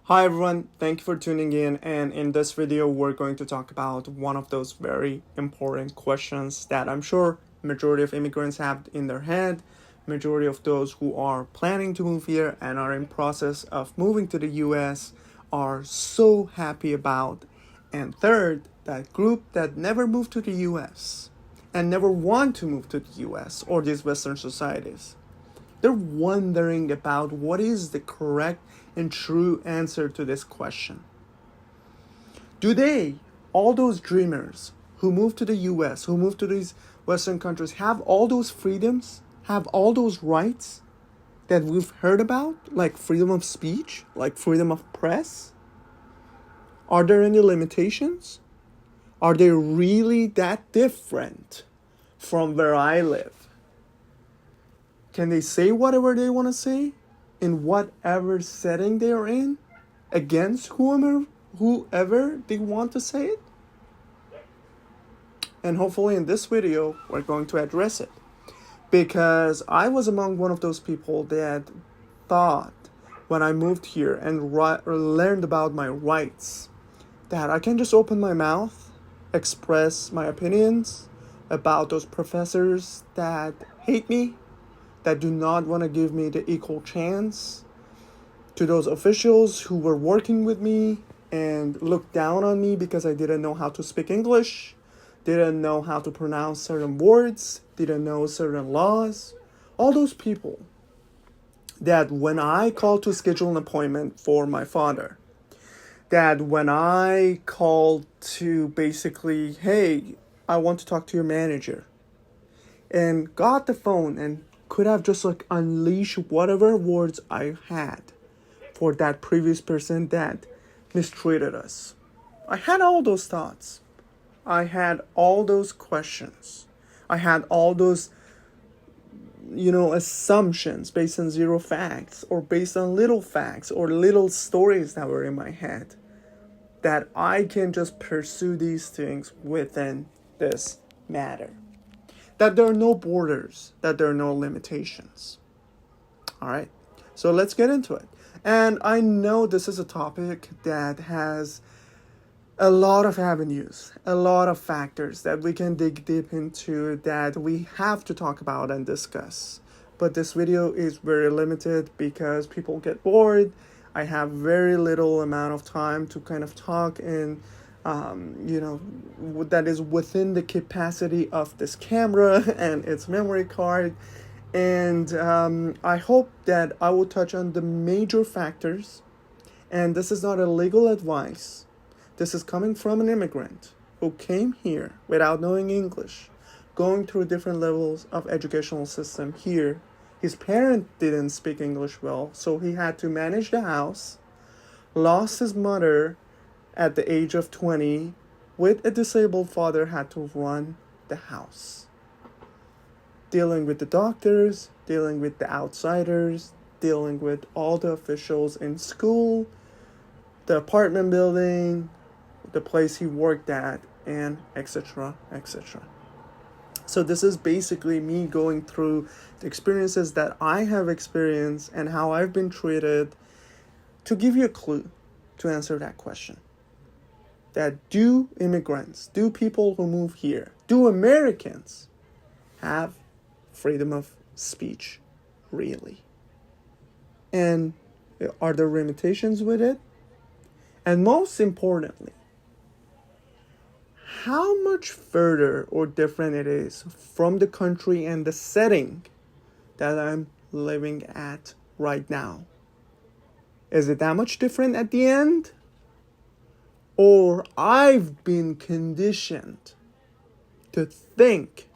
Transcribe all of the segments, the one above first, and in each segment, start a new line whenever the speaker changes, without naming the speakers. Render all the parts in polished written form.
Hi everyone, thank you for tuning in, and in this video we're going to talk about one of those very important questions that I'm sure majority of immigrants have in their head, majority of those who are planning to move here and are in process of moving to the US are so happy about. And third, that group that never moved to the US and never want to move to the US or these Western societies. They're wondering about what is the correct and true answer to this question. Do they, all those dreamers who move to the US, who move to these Western countries, have all those freedoms, have all those rights that we've heard about, like freedom of speech, like freedom of press? Are there any limitations? Are they really that different from where I live? Can they say whatever they want to say in whatever setting they are in against whoever they want to say it? And hopefully in this video, we're going to address it. Because I was among one of those people that thought when I moved here and learned about my rights that I can just open my mouth, express my opinions about those professors that hate me, that do not want to give me the equal chance, to those officials who were working with me and looked down on me because I didn't know how to speak English, didn't know how to pronounce certain words, didn't know certain laws. All those people that when I called to schedule an appointment for my father, that when I called to basically, hey, I want to talk to your manager, and got the phone and could have just unleashed whatever words I had for that previous person that mistreated us. I had all those thoughts. I had all those questions. I had all those, assumptions based on zero facts or based on little facts or little stories that were in my head, that I can just pursue these things within this matter. That there are no borders, that there are no limitations. All right, so let's get into it. And I know this is a topic that has a lot of avenues, a lot of factors that we can dig deep into, that we have to talk about and discuss. But this video is very limited because people get bored. I have very little amount of time to kind of talk in that is within the capacity of this camera and its memory card. And I hope that I will touch on the major factors. And this is not a legal advice. This is coming from an immigrant who came here without knowing English, going through different levels of educational system here. His parent didn't speak English well, so he had to manage the house, lost his mother at the age of 20, with a disabled father, had to run the house. Dealing with the doctors, dealing with the outsiders, dealing with all the officials in school, the apartment building, the place he worked at, and etc., etc. So this is basically me going through the experiences that I have experienced and how I've been treated to give you a clue to answer that question. That do immigrants, do people who move here, do Americans have freedom of speech, really? And are there limitations with it? And most importantly, how much further or different it is from the country and the setting that I'm living at right now. Is it that much different at the end? Or I've been conditioned to think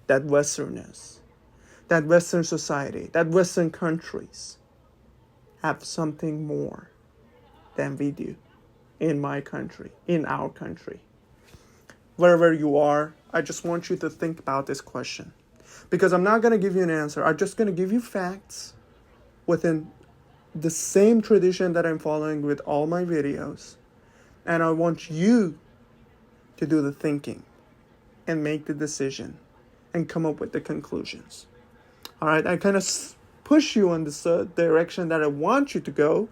that Westerners, that Western society, that Western countries have something more than we do in my country, in our country. Wherever you are, I just want you to think about this question. Because I'm not going to give you an answer. I'm just going to give you facts within the same tradition that I'm following with all my videos. And I want you to do the thinking and make the decision and come up with the conclusions. All right, I kind of push you in this direction that I want you to go,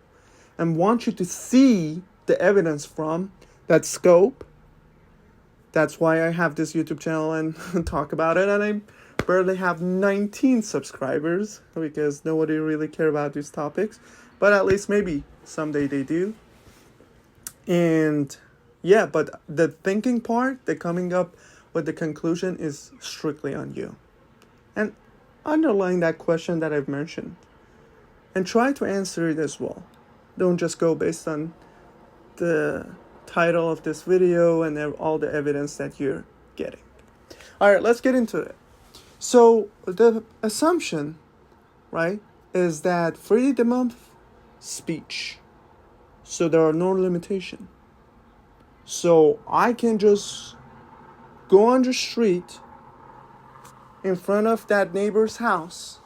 and want you to see the evidence from that scope. That's why I have this YouTube channel and talk about it, and I barely have 19 subscribers because nobody really care about these topics, but at least maybe someday they do. And yeah, but the thinking part, the coming up with the conclusion, is strictly on you. And underline that question that I've mentioned and try to answer it as well. Don't just go based on the title of this video and all the evidence that you're getting. All right, let's get into it. So the assumption, right, is that freedom of speech. So there are no limitation. So I can just go on the street in front of that neighbor's house,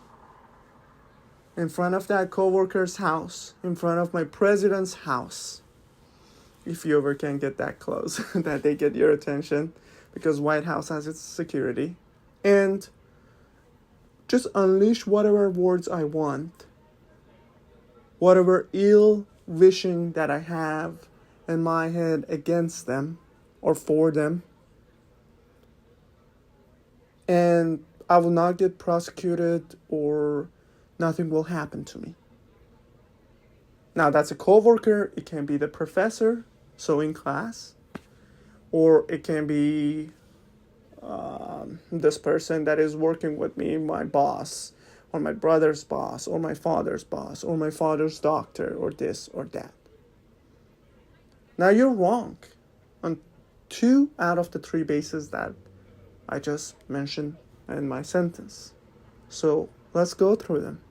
in front of that coworker's house, in front of my president's house, if you ever can get that close, that they get your attention, because White House has its security, and just unleash whatever words I want, whatever ill wishing that I have in my head against them or for them, and I will not get prosecuted or nothing will happen to me. Now that's a coworker, it can be the professor, so in class, or it can be this person that is working with me, my boss, or my brother's boss, or my father's boss, or my father's doctor, or this or that. Now you're wrong on 2 out of the 3 bases that I just mentioned in my sentence. So let's go through them.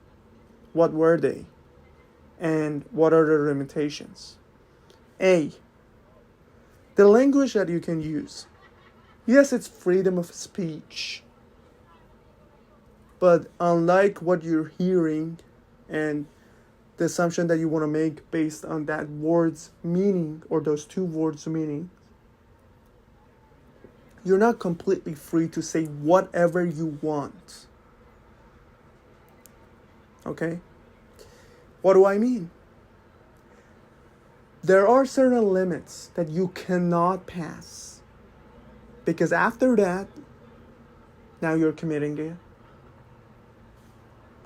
What were they? And what are the limitations? A, the language that you can use. Yes, it's freedom of speech. But unlike what you're hearing and the assumption that you want to make based on that word's meaning or those 2 words' meaning, you're not completely free to say whatever you want. Okay? What do I mean? There are certain limits that you cannot pass. Because after that, now you're committing a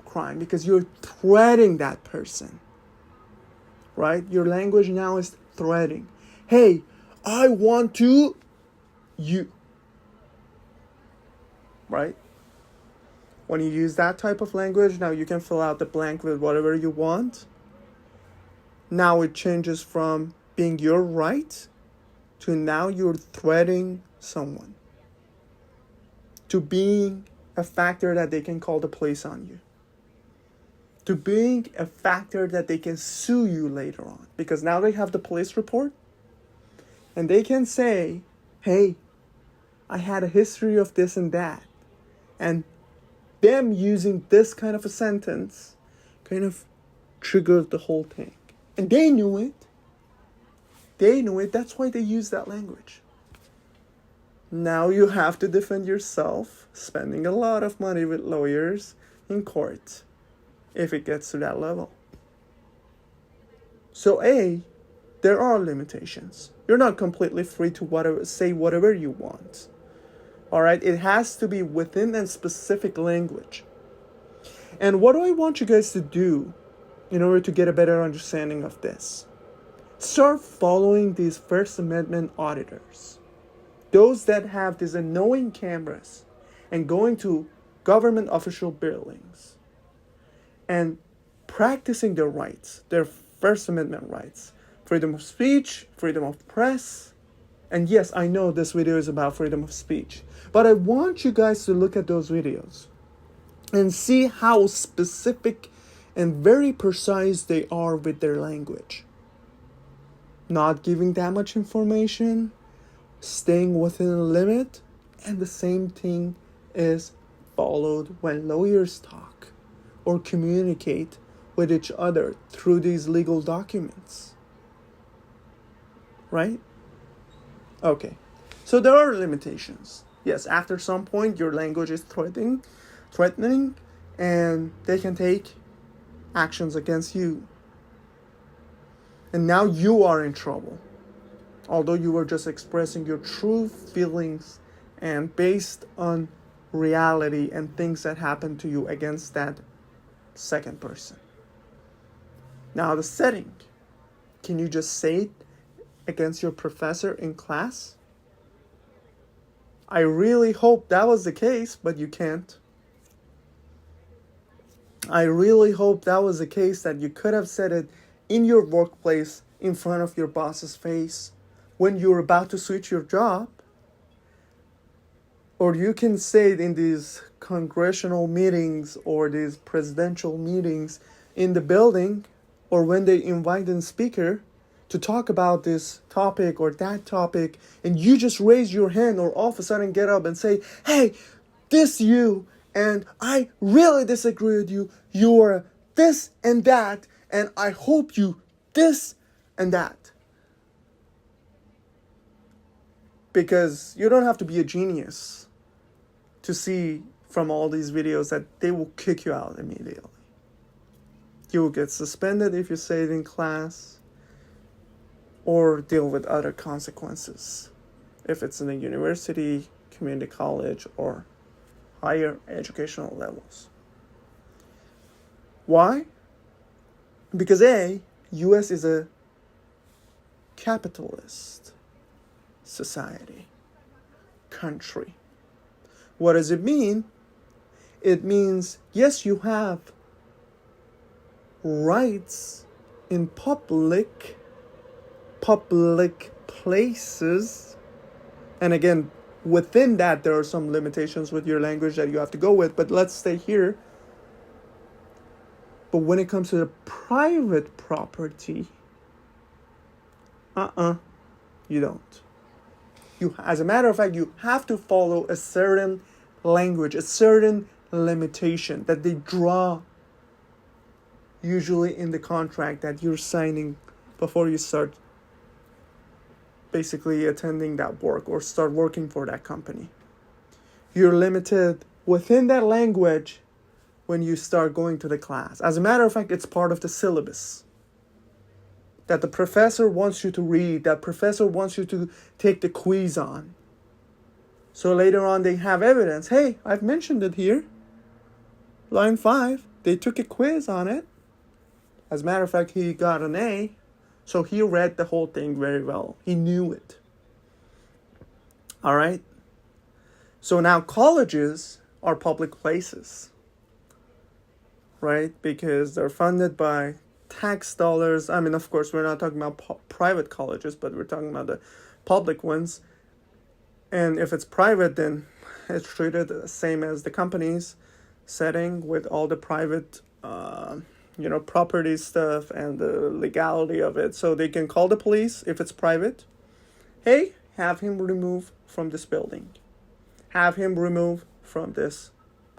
crime because you're threatening that person. Right? Your language now is threatening. Hey, I want to you. Right? When you use that type of language, now you can fill out the blank with whatever you want. Now it changes from being your right to now you're threatening someone, to being a factor that they can call the police on you, to being a factor that they can sue you later on, because now they have the police report and they can say, hey, I had a history of this and that, and them using this kind of a sentence kind of triggered the whole thing. And they knew it. That's why they use that language. Now you have to defend yourself, spending a lot of money with lawyers in court if it gets to that level. So A, there are limitations. You're not completely free to say whatever you want. All right, it has to be within a specific language. And what do I want you guys to do in order to get a better understanding of this? Start following these First Amendment auditors. Those that have these annoying cameras and going to government official buildings and practicing their rights, their First Amendment rights. Freedom of speech, freedom of press. And yes, I know this video is about freedom of speech, but I want you guys to look at those videos and see how specific and very precise they are with their language. Not giving that much information, staying within a limit, and the same thing is followed when lawyers talk or communicate with each other through these legal documents. Right? Okay. So there are limitations. Yes, after some point your language is threatening, and they can take actions against you. And now you are in trouble. Although you were just expressing your true feelings and based on reality and things that happened to you against that second person. Now the setting. Can you just say it against your professor in class? I really hope that was the case, but you can't. I really hope that was the case, that you could have said it in your workplace in front of your boss's face when you're about to switch your job. Or you can say it in these congressional meetings or these presidential meetings in the building, or when they invite a speaker to talk about this topic or that topic, and you just raise your hand or all of a sudden get up and say, hey, this you, and I really disagree with you. You are this and that, and I hope you this and that. Because you don't have to be a genius to see from all these videos that they will kick you out immediately. You will get suspended if you say it in class, or deal with other consequences if it's in a university, community college, or higher educational levels. Why? Because US is a capitalist society, country. What does it mean? It means, yes, you have rights in public places. And again, within that, there are some limitations with your language that you have to go with, but let's stay here. But when it comes to the private property, you don't. As a matter of fact, you have to follow a certain language, a certain limitation that they draw usually in the contract that you're signing before you start basically attending that work or start working for that company. You're limited within that language when you start going to the class. As a matter of fact, it's part of the syllabus that the professor wants you to read, that professor wants you to take the quiz on. So later on they have evidence. Hey, I've mentioned it here. Line 5, they took a quiz on it. As a matter of fact, he got an A. So he read the whole thing very well. He knew it. All right? So now colleges are public places, right? Because they're funded by tax dollars. I mean, of course, we're not talking about private colleges, but we're talking about the public ones. And if it's private, then it's treated the same as the company's setting with all the private property stuff and the legality of it. So they can call the police if it's private. Hey, have him removed from this building. Have him removed from this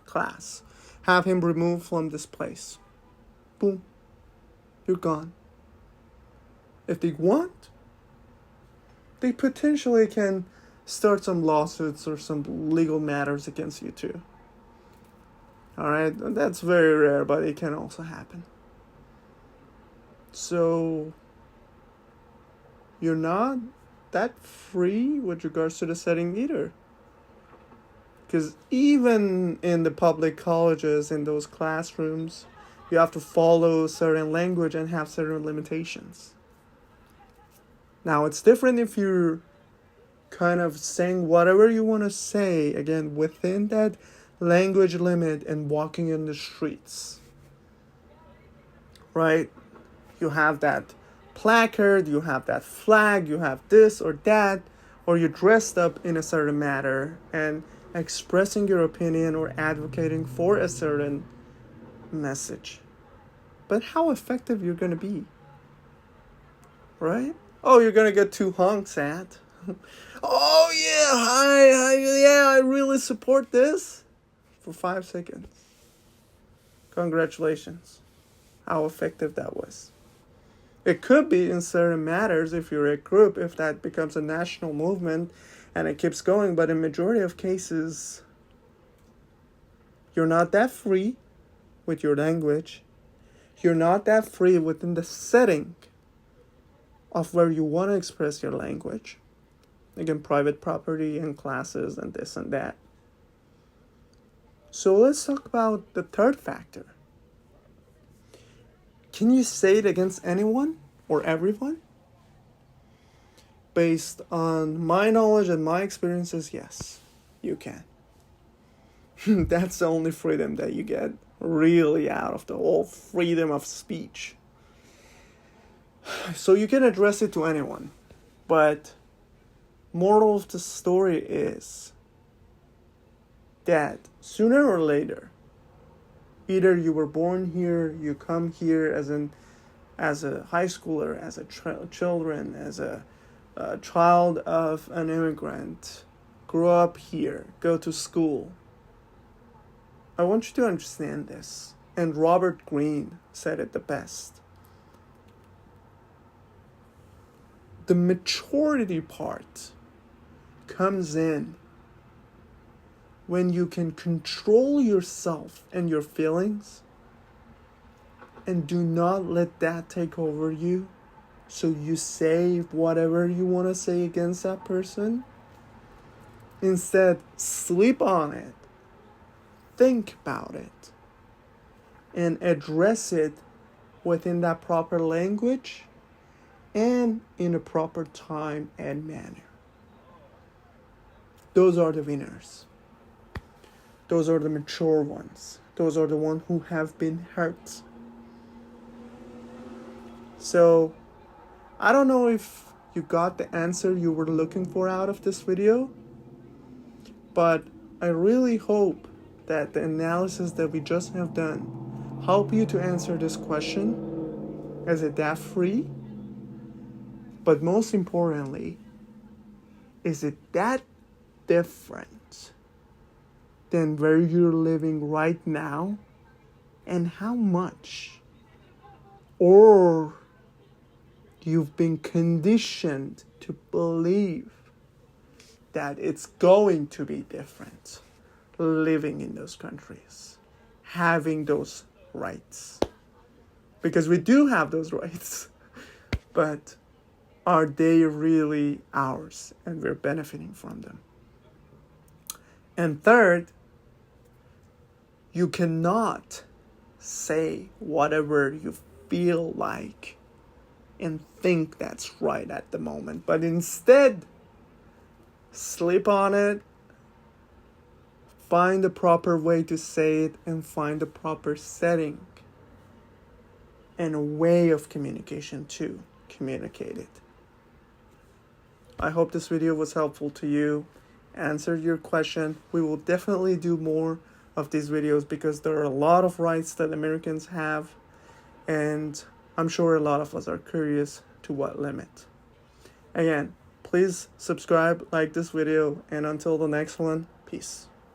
class. Have him removed from this place. Boom. You're gone. If they want, they potentially can start some lawsuits or some legal matters against you too. Alright, that's very rare, but it can also happen. So, you're not that free with regards to the setting either. Because even in the public colleges, in those classrooms, you have to follow certain language and have certain limitations. Now, it's different if you're kind of saying whatever you want to say, again, within that language limit and walking in the streets. Right? You have that placard, you have that flag, you have this or that, or you're dressed up in a certain manner and expressing your opinion or advocating for a certain message. But how effective you're going to be? Right? Oh, you're going to get 2 honks at. Oh, yeah, I really support this. For 5 seconds. Congratulations. How effective that was. It could be in certain matters if you're a group, if that becomes a national movement and it keeps going. But in majority of cases, you're not that free with your language. You're not that free within the setting of where you want to express your language. Again, private property and classes and this and that. So let's talk about the third factor. Can you say it against anyone or everyone? Based on my knowledge and my experiences, yes, you can. That's the only freedom that you get really out of the whole freedom of speech. So you can address it to anyone, but moral of the story is that sooner or later, either you were born here, you come here as a high schooler, as a children, as a child of an immigrant, grew up here, go to school. I want you to understand this. And Robert Greene said it the best. The maturity part comes in when you can control yourself and your feelings and do not let that take over you. So you say whatever you want to say against that person. Instead, sleep on it. Think about it. And address it within that proper language and in a proper time and manner. Those are the winners. Those are the mature ones. Those are the ones who have been hurt. So, I don't know if you got the answer you were looking for out of this video, but I really hope that the analysis that we just have done help you to answer this question. Is it that free? But most importantly, is it that different than where you're living right now, and how much? Or you've been conditioned to believe that it's going to be different living in those countries, having those rights. Because we do have those rights, but are they really ours and we're benefiting from them? And third, you cannot say whatever you feel like and think that's right at the moment, but instead sleep on it, find the proper way to say it, and find the proper setting and a way of communication to communicate it. I hope this video was helpful to you, answered your question. We will definitely do more of these videos because there are a lot of rights that Americans have, and I'm sure a lot of us are curious to what limit. Again, please subscribe, like this video, and until the next one, peace.